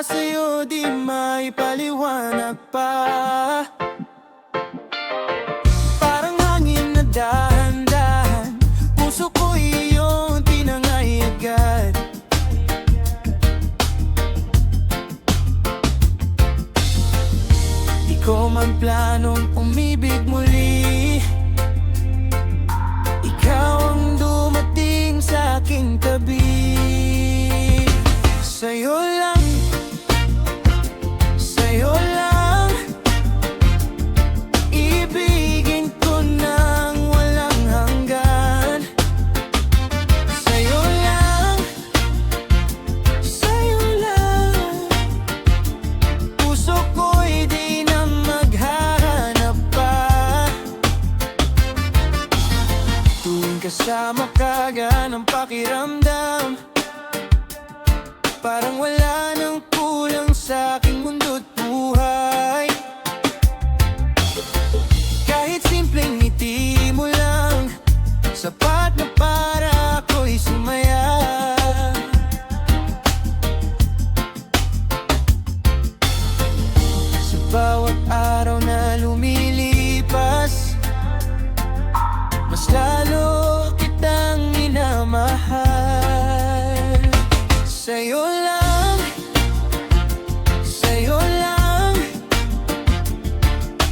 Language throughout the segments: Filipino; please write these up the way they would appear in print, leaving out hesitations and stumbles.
sa'yo di maipaliwanag pa. Parang hangin na dahan-dahan, puso ko iyong tinangay agad. Di ko man planong umibig muli, ikaw ang dumating sa aking tabi. Sa'yo lang, sa'yo lang, ibigin ko nang walang hanggan. Sa'yo lang, sa'yo lang, puso ko'y di na maghahanap pa. Tuwing kasama ka, ganang pakiramdam, parang wala nang kulang sa aking mundo't buhay. Kahit simpleng ngiti mo lang, sapat na para ako'y sumaya. Sa bawat araw na lumilipas, mas lalo kitang minamahal. Sa'yo lang, sa'yo lang,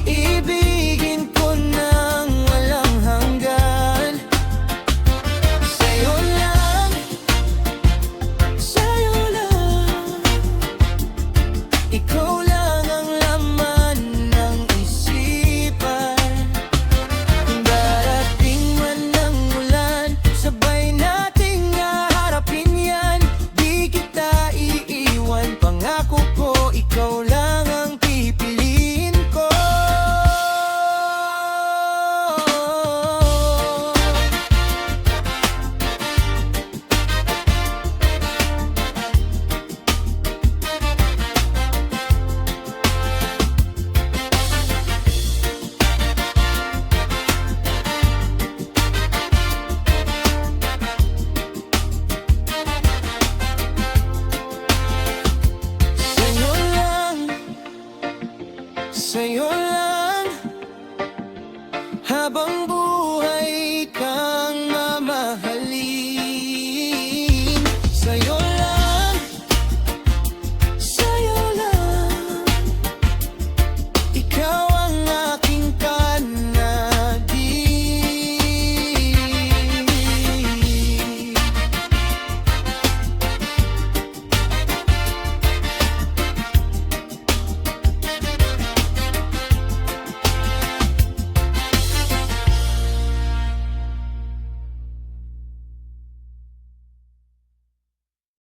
ibigin ko nang walang hanggan. Sa'yo lang, sa'yo lang, ikaw lang ang laman ng isipan. Kung darating man ng ulan, sabay nating haharapin yan. Pangako ko, ikaw lang ang pipiliin ko. Sa'yo lang, habang buhay